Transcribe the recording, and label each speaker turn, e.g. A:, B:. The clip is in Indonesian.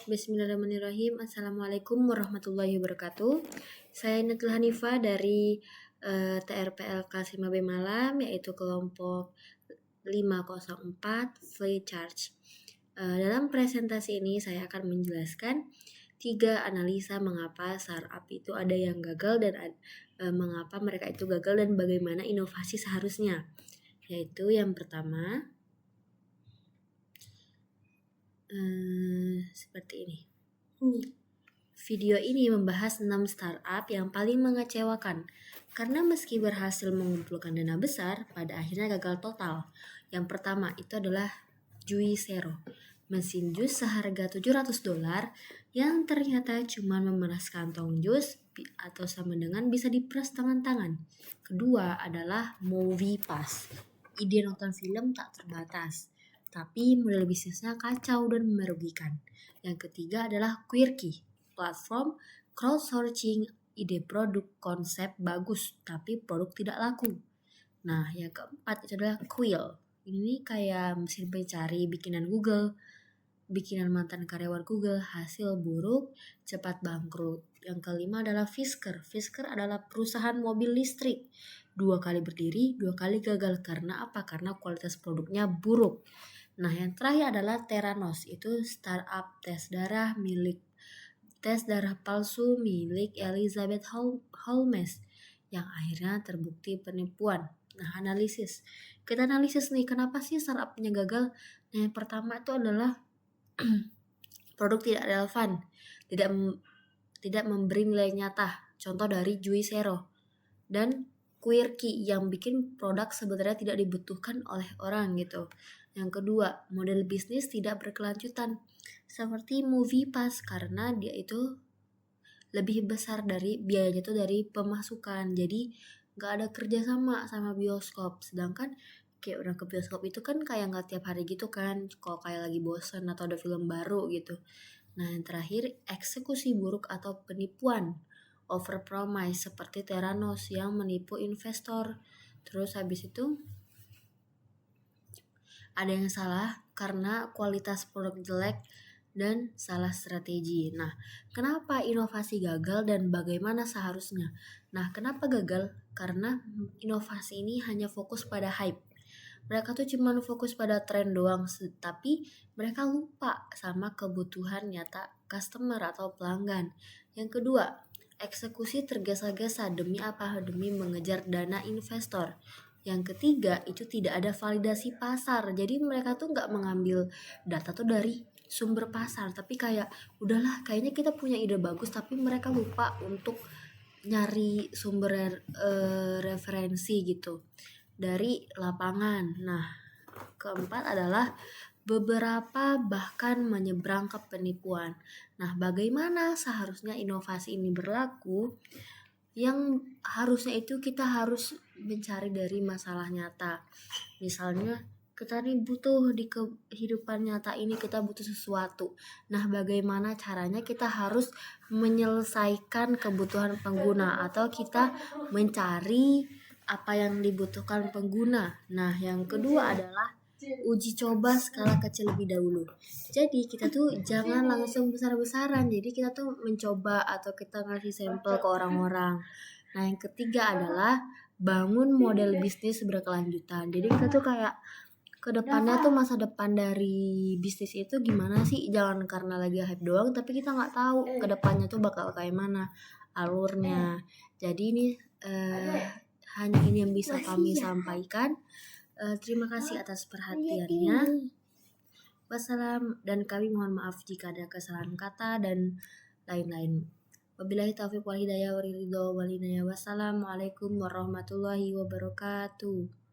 A: Bismillahirrahmanirrahim. Assalamualaikum warahmatullahi wabarakatuh. Saya Natul Hanifah dari TRPLK 5B Malam, yaitu kelompok 504 Free Charge. Dalam presentasi ini saya akan menjelaskan 3 analisa mengapa startup itu ada yang gagal dan mengapa mereka itu gagal dan bagaimana inovasi seharusnya. Yaitu yang pertama, seperti ini. Video ini membahas 6 startup yang paling mengecewakan karena meski berhasil mengumpulkan dana besar, pada akhirnya gagal total. Yang pertama itu adalah Juicero, mesin jus seharga $700 yang ternyata cuma memeras kantong jus atau sama dengan bisa diperas tangan-tangan. Kedua adalah MoviePass, ide nonton film tak terbatas, tapi model bisnisnya kacau dan merugikan. Yang ketiga adalah Quirky, platform crowdsourcing, ide produk konsep bagus tapi produk tidak laku. Nah, yang keempat itu adalah Quill. Ini kayak mesin pencari bikinan Google, bikinan mantan karyawan Google, hasil buruk, cepat bangkrut. Yang kelima adalah Fisker. Fisker adalah perusahaan mobil listrik. 2 kali berdiri, 2 kali gagal. Karena apa? Karena kualitas produknya buruk. Nah, yang terakhir adalah Theranos. Itu startup tes darah palsu milik Elizabeth Holmes yang akhirnya terbukti penipuan. Nah, kita analisis nih, kenapa sih startupnya gagal? Nah, yang pertama itu adalah produk tidak relevan, tidak memberi nilai nyata. Contoh dari Juicero dan Quirky yang bikin produk sebenarnya tidak dibutuhkan oleh orang gitu. Yang kedua, model bisnis tidak berkelanjutan seperti MoviePass karena dia itu lebih besar dari biayanya itu dari pemasukan. Jadi nggak ada kerjasama sama bioskop. Sedangkan kayak orang ke bioskop itu kan kayak nggak tiap hari gitu kan. Kalau kayak lagi bosan atau ada film baru gitu. Nah, yang terakhir, eksekusi buruk atau penipuan, overpromise seperti Theranos yang menipu investor. Terus habis itu ada yang salah karena kualitas produk jelek dan salah strategi. Nah, kenapa inovasi gagal dan bagaimana seharusnya? Nah, kenapa gagal? Karena inovasi ini hanya fokus pada hype. Mereka tuh cuma fokus pada tren doang, tapi mereka lupa sama kebutuhan nyata customer atau pelanggan. Yang kedua, eksekusi tergesa-gesa demi apa? Demi mengejar dana investor. Yang ketiga, itu tidak ada validasi pasar. Jadi mereka tuh nggak mengambil data tuh dari sumber pasar, tapi kayak udahlah, kayaknya kita punya ide bagus, tapi mereka lupa untuk nyari sumber referensi gitu dari lapangan. Nah, keempat adalah beberapa bahkan menyeberang ke penipuan. Nah, bagaimana seharusnya inovasi ini berlaku? Yang harusnya itu kita harus mencari dari masalah nyata. Misalnya kita nih butuh di kehidupan nyata ini, kita butuh sesuatu. Nah, bagaimana caranya kita harus menyelesaikan kebutuhan pengguna atau kita mencari apa yang dibutuhkan pengguna. Nah, yang kedua adalah uji coba skala kecil lebih dahulu. Jadi kita tuh jangan langsung besar-besaran. Jadi kita tuh mencoba atau kita ngasih sampel ke orang-orang. Nah, yang ketiga adalah bangun model bisnis berkelanjutan. Jadi kita tuh kayak kedepannya tuh masa depan dari bisnis itu gimana sih? Jangan karena lagi hype doang, tapi kita nggak tahu kedepannya tuh bakal kayak mana alurnya. Jadi ini hanya ini yang bisa kami sampaikan. Terima kasih atas perhatiannya. Wassalam, dan kami mohon maaf jika ada kesalahan kata dan lain-lain. Wabillahi taufiq wal hidayah wa ridho wal inayah. Wassalamualaikum warahmatullahi wabarakatuh.